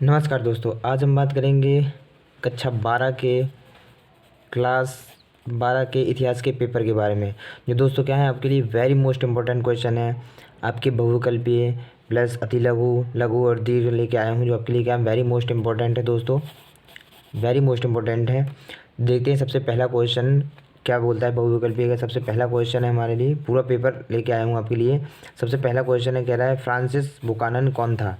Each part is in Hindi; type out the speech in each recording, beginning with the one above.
नमस्कार दोस्तों, आज हम बात करेंगे कक्षा 12 के क्लास 12 के इतिहास के पेपर के बारे में। जो दोस्तों क्या है, आपके लिए वेरी मोस्ट इम्पोर्टेंट क्वेश्चन है। आपके बहुविकल्पीय प्लस अति लघु, लघु और दीर्घ लेके आया हूँ, जो आपके लिए क्या है वेरी मोस्ट इम्पोर्टेंट है दोस्तों, वेरी मोस्ट इम्पोर्टेंट है। देखते हैं सबसे पहला क्वेश्चन क्या बोलता है बहुविकल्पीय का। सबसे पहला क्वेश्चन है हमारे लिए, पूरा पेपर लेके आया हूँ आपके लिए। सबसे पहला क्वेश्चन है, कह रहा है फ्रांसिस बुकानन कौन था।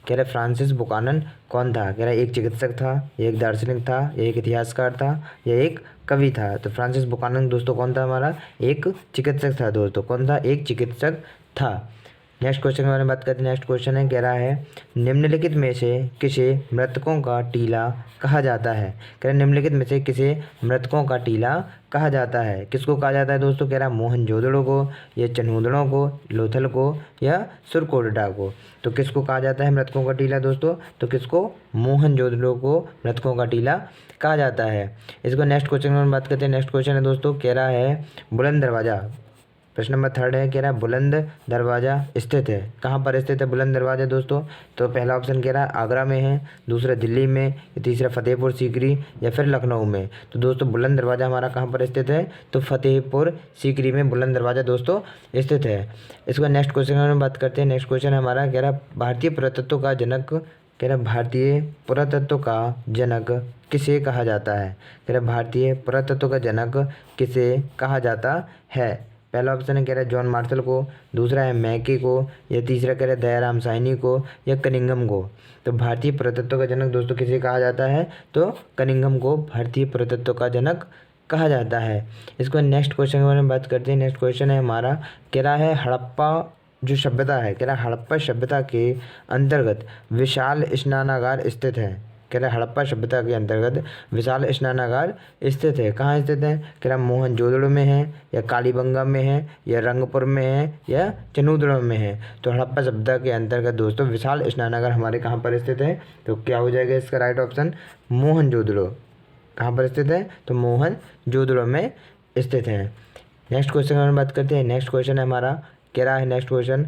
कह रहा है फ्रांसिस बुकानन कौन था। कह रहा है एक चिकित्सक था, या एक दार्शनिक था, या एक इतिहासकार था, या एक कवि था। तो फ्रांसिस बुकानन दोस्तों कौन था हमारा, एक चिकित्सक था दोस्तों। कौन था, एक चिकित्सक था। नेक्स्ट क्वेश्चन के बारे में बात करते हैं। नेक्स्ट क्वेश्चन है, कह रहा है निम्नलिखित में से किसे मृतकों का टीला कहा जाता है। कह रहा है निम्नलिखित में से किसे मृतकों का टीला कहा जाता है। किसको कहा जाता है दोस्तों, कह रहा है मोहनजोदड़ो को, या चनूदड़ों को, लोथल को, या सुरकोटडा को। तो किसको कहा जाता है मृतकों का टीला दोस्तों, तो किसको, मोहनजोदड़ो को मृतकों का टीला कहा जाता है। इसको नेक्स्ट क्वेश्चन में बात करते हैं। नेक्स्ट क्वेश्चन है दोस्तों, कह रहा है बुलंद दरवाज़ा, प्रश्न नंबर 3 है, कह रहा है बुलंद दरवाज़ा स्थित है। कहाँ पर स्थित है बुलंद दरवाज़ा दोस्तों, तो पहला ऑप्शन कह रहा है आगरा में है, दूसरा दिल्ली में, तीसरा फतेहपुर सीकरी, या फिर लखनऊ में। तो दोस्तों बुलंद दरवाज़ा हमारा कहाँ पर स्थित है, तो फतेहपुर सीकरी में बुलंद दरवाज़ा दोस्तों स्थित है। इसको नेक्स्ट क्वेश्चन में बात करते हैं। नेक्स्ट क्वेश्चन हमारा, कह रहा है भारतीय पुरातत्व का जनक, कह रहा है भारतीय पुरातत्व का जनक किसे कहा जाता है। कह रहा है भारतीय पुरातत्व का जनक किसे कहा जाता है। पहला ऑप्शन है, कह रहा है जॉन मार्शल को, दूसरा है मैके को, या तीसरा कह रहा है दयाराम साहनी को, या कनिंघम को। तो भारतीय पुरातत्व का जनक दोस्तों किसे कहा जाता है, तो कनिंघम को भारतीय पुरातत्व का जनक कहा जाता है। इसको नेक्स्ट क्वेश्चन के बारे में बात करते हैं। नेक्स्ट क्वेश्चन है हमारा, कह रहा है हड़प्पा जो सभ्यता है, कह रहा है हड़प्पा सभ्यता के अंतर्गत विशाल स्नानागार स्थित है। कह रहा है हड़प्पा सभ्यता के अंतर्गत विशाल स्नानागार स्थित है। कहाँ स्थित है, कह रहा है मोहनजोदड़ो में है, या कालीबंगा में है, या रंगपुर में है, या चनूदड़ो में है। तो हड़प्पा सभ्यता के अंतर्गत दोस्तों विशाल स्नानागार हमारे कहाँ पर स्थित है, तो क्या हो जाएगा इसका राइट ऑप्शन, मोहनजोदड़ो। कहाँ पर स्थित है, तो मोहनजोदड़ो में स्थित है। नेक्स्ट क्वेश्चन की बात करते हैं। नेक्स्ट क्वेश्चन है हमारा, कह रहा है नेक्स्ट क्वेश्चन,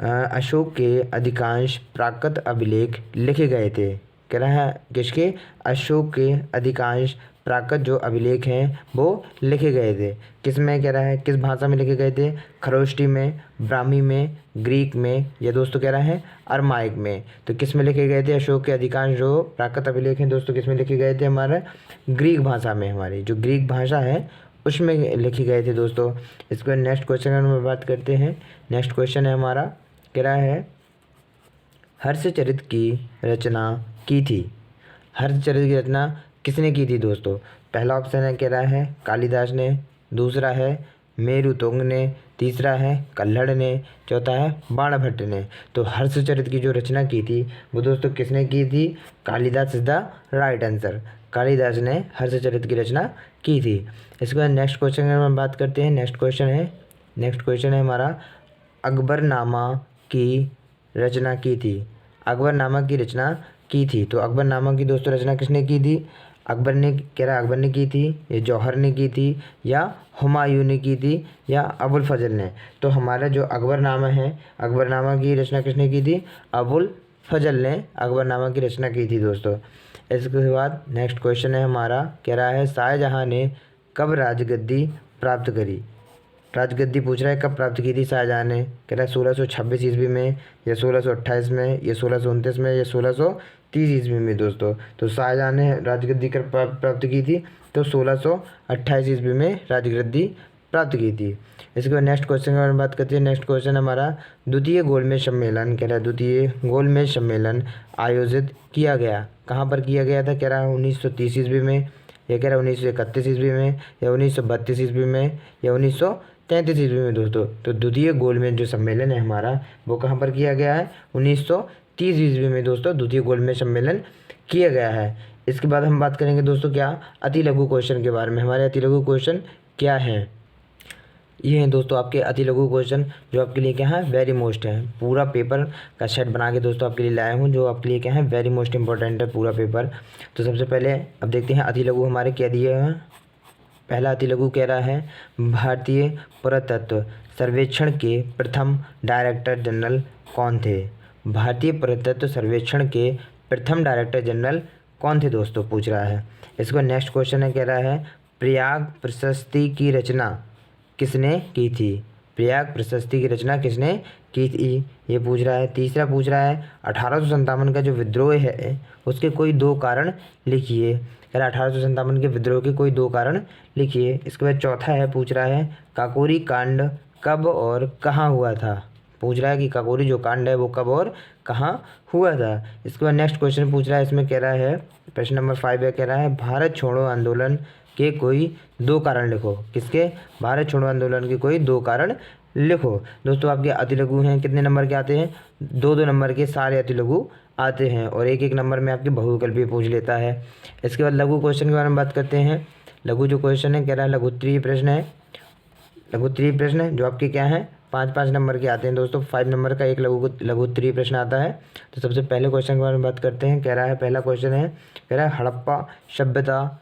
अशोक के अधिकांश प्राकृत अभिलेख लिखे गए थे। कह रहा है किसके, अशोक के अधिकांश प्राकृत जो अभिलेख हैं वो लिखे गए थे। किस में, कह रहा है किस भाषा में लिखे गए थे, खरोष्टी में, ब्राह्मी में, ग्रीक में, या दोस्तों कह रहा है अरमाइक में। तो किस में लिखे गए थे अशोक के अधिकांश जो प्राकृत अभिलेख हैं दोस्तों, किस में लिखे गए थे, हमारे ग्रीक भाषा में। हमारी जो ग्रीक भाषा है उसमें लिखे गए थे दोस्तों। इसको नेक्स्ट क्वेश्चन में बात करते हैं। नेक्स्ट क्वेश्चन है हमारा, कह रहा है हर्षचरित की रचना की थी। हर्षचरित की रचना किसने की थी दोस्तों, पहला ऑप्शन है, कह रहा है कालिदास ने, दूसरा है मेरुतुंग ने, तीसरा है कल्हड़ ने, चौथा है बाणभट्ट ने। तो हर्षचरित की जो रचना की थी वो दोस्तों किसने की थी, Kalidas is the right answer. Kalidas ने हर्षचरित की रचना की थी। इसके बाद नेक्स्ट क्वेश्चन की हम बात करते हैं। नेक्स्ट क्वेश्चन है हमारा, अकबरनामा की रचना की थी। अकबरनामा की रचना की थी, तो अकबरनामा की दोस्तों रचना किसने की थी, अकबर ने, कह रहा है अकबर ने की थी, या जौहर ने की थी, या हुमायूं ने की थी, या अबुल फजल ने। तो हमारा जो अकबरनामा है, अकबरनामा की रचना किसने की थी, अबुल फजल ने अकबरनामा की रचना की थी दोस्तों। इसके बाद नेक्स्ट क्वेश्चन है हमारा, कह रहा है शाहजहाँ ने कब राजगद्दी प्राप्त करी। राजगद्दी पूछ रहा है कब प्राप्त की थी शाहजहाँ ने, कह रहा है 1626 ईस्वी में, या 1628 में, या 1629 में, या 1630 ईस्वी में दोस्तों। तो शाहजहाँ ने राजगद्दी कब प्राप्त की थी, तो 1628 ईस्वी में राजगद्दी प्राप्त की थी। इसके बाद नेक्स्ट क्वेश्चन के बारे में बात करते हैं। नेक्स्ट क्वेश्चन हमारा, द्वितीय गोलमेज सम्मेलन, कह रहा है द्वितीय गोलमेज सम्मेलन आयोजित किया गया, कहाँ पर किया गया था, कह रहा है 1930 ईस्वी में, या कह रहा है 1931 ईस्वी में, या 1932 ईस्वी में, या 1933 ईस्वी में दोस्तों। तो द्वितीय गोलमेज जो सम्मेलन है हमारा वो कहाँ पर किया गया है, 1930 ईस्वी में दोस्तों द्वितीय गोलमेज सम्मेलन किया गया है। इसके बाद हम बात करेंगे दोस्तों क्या, अति लघु क्वेश्चन के बारे में। हमारे अति लघु क्वेश्चन क्या हैं, ये हैं दोस्तों आपके अति लघु क्वेश्चन, जो आपके लिए क्या है वेरी मोस्ट है। पूरा पेपर का सेट बना के दोस्तों आपके लिए लाया हूँ, जो आपके लिए क्या है वेरी मोस्ट इंपॉर्टेंट है पूरा पेपर। तो सबसे पहले अब देखते हैं अति लघु हमारे क्या दिए हैं। पहला अति लघु कह रहा है भारतीय पुरातत्व सर्वेक्षण के प्रथम डायरेक्टर जनरल कौन थे। भारतीय पुरातत्व सर्वेक्षण के प्रथम डायरेक्टर जनरल कौन थे दोस्तों, पूछ रहा है। इसको नेक्स्ट क्वेश्चन है, कह रहा है प्रयाग प्रशस्ति की रचना किसने की थी। प्रयाग प्रशस्ति की रचना किसने की थी, ये पूछ रहा है। तीसरा पूछ रहा है 1857 का जो विद्रोह है उसके कोई 2 कारण लिखिए। कह रहा है 1857 के विद्रोह के कोई 2 कारण लिखिए। इसके बाद चौथा है, पूछ रहा है काकोरी कांड कब और कहाँ हुआ था। पूछ रहा है कि काकोरी जो कांड है वो कब और कहाँ हुआ था। इसके बाद नेक्स्ट क्वेश्चन पूछ रहा है, इसमें कह रहा है प्रश्न नंबर 5 है, कह रहा है भारत छोड़ो आंदोलन के कोई 2 कारण लिखो। किसके, भारत छोड़ो आंदोलन के कोई 2 कारण लिखो। दोस्तों आपके अति लघु हैं, कितने नंबर के आते हैं, 2-2 नंबर के सारे अति लघु आते हैं और 1-1 नंबर में आपके बहुविकल्पीय पूछ लेता है। इसके बाद लघु क्वेश्चन के बारे में बात करते हैं। लघु जो क्वेश्चन है, कह रहा है लघुत्तरीय प्रश्न है। लघुत्तरीय प्रश्न जो आपके क्या हैं, 5-5 नंबर के आते हैं दोस्तों। 5 नंबर का एक लघुत्तरीय प्रश्न आता है। तो सबसे पहले क्वेश्चन के बारे में बात करते हैं। कह रहा है पहला क्वेश्चन है, कह रहा है हड़प्पा सभ्यता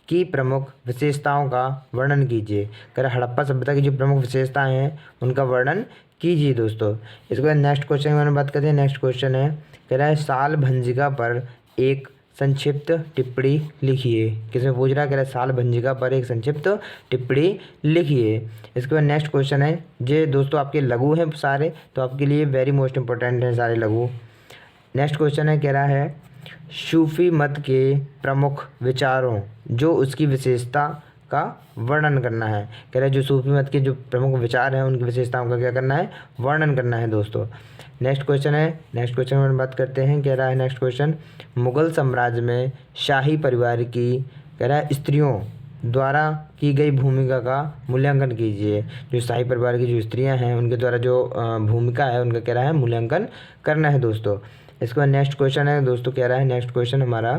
की प्रमुख विशेषताओं का वर्णन कीजिए। कह रहा है हड़प्पा सभ्यता की जो प्रमुख विशेषताएं हैं उनका वर्णन कीजिए दोस्तों। इसके बाद नेक्स्ट क्वेश्चन के बारे में बात करते हैं। नेक्स्ट क्वेश्चन है, कह रहा है साल भंजिका पर एक संक्षिप्त टिप्पणी लिखिए। किसमें पूछ रहा है, कह रहा है साल भंजिका पर एक संक्षिप्त टिप्पणी लिखिए। इसके बाद नेक्स्ट क्वेश्चन है, ये दोस्तों आपके लघु हैं सारे, तो आपके लिए वेरी मोस्ट इंपॉर्टेंट है सारे लघु। नेक्स्ट क्वेश्चन है, कह रहा है सूफी मत के प्रमुख विचारों जो उसकी विशेषता का वर्णन करना है। कह रहा है जो सूफी मत के जो प्रमुख विचार हैं उनकी विशेषताओं का क्या करना है, वर्णन करना है दोस्तों। नेक्स्ट क्वेश्चन है, नेक्स्ट क्वेश्चन में बात करते हैं। कह रहा है नेक्स्ट क्वेश्चन, मुगल साम्राज्य में शाही परिवार की, कह रहा है स्त्रियों द्वारा की गई भूमिका का मूल्यांकन कीजिए। जो शाही परिवार की जो स्त्रियां हैं उनके द्वारा जो भूमिका है उनका कह रहा है मूल्यांकन करना है दोस्तों। इसके बाद नेक्स्ट क्वेश्चन है दोस्तों, कह रहा है नेक्स्ट क्वेश्चन हमारा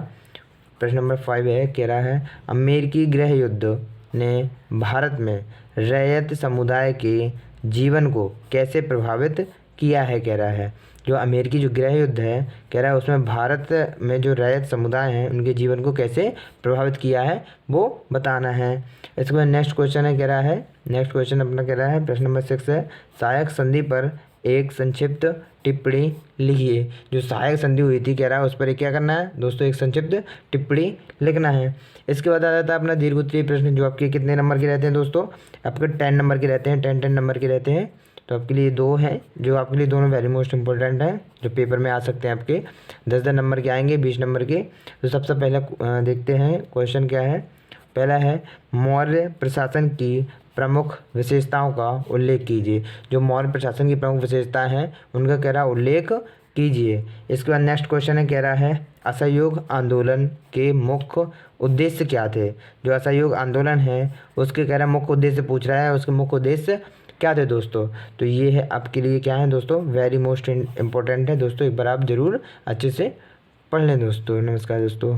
प्रश्न नंबर 5 है, कह रहा है अमेरिकी गृह युद्ध ने भारत में रैयत समुदाय के जीवन को कैसे प्रभावित किया है। कह रहा है जो अमेरिकी जो गृह युद्ध है, कह रहा है उसमें भारत में जो रैयत समुदाय हैं उनके जीवन को कैसे प्रभावित किया है वो बताना है। इसके बाद नेक्स्ट क्वेश्चन है, कह रहा है नेक्स्ट क्वेश्चन अपना कह रहा है प्रश्न नंबर 6 है, सहायक संधि पर एक संक्षिप्त टिप्पणी लिखिए। जो सहायक संधि हुई थी, कह रहा है उस पर क्या करना है दोस्तों, एक संक्षिप्त टिप्पणी लिखना है। इसके बाद आ जाता है अपना दीर्घोत्तरीय प्रश्न जो आपके कितने नंबर के रहते हैं दोस्तों, आपके 10 नंबर के रहते हैं, 10 नंबर के रहते हैं। तो आपके लिए 2 हैं जो आपके लिए दोनों वेरी मोस्ट इंपॉर्टेंट हैं जो पेपर में आ सकते हैं आपके 10-10 नंबर के आएंगे, 20 नंबर के। तो सबसे पहले देखते हैं क्वेश्चन क्या है। पहला है मौर्य प्रशासन की प्रमुख विशेषताओं का उल्लेख कीजिए। जो मौर्य प्रशासन की प्रमुख विशेषताएं हैं उनका कह रहा है उल्लेख कीजिए। इसके बाद नेक्स्ट क्वेश्चन है, कह रहा है असहयोग आंदोलन के मुख्य उद्देश्य क्या थे। जो असहयोग आंदोलन है उसके कह रहा है मुख्य उद्देश्य पूछ रहा है, उसके मुख्य उद्देश्य क्या थे दोस्तों। तो ये है आपके लिए क्या है दोस्तों, वेरी मोस्ट इंपॉर्टेंट है दोस्तों, एक बार आप ज़रूर अच्छे से पढ़ लें दोस्तों। नमस्कार दोस्तों।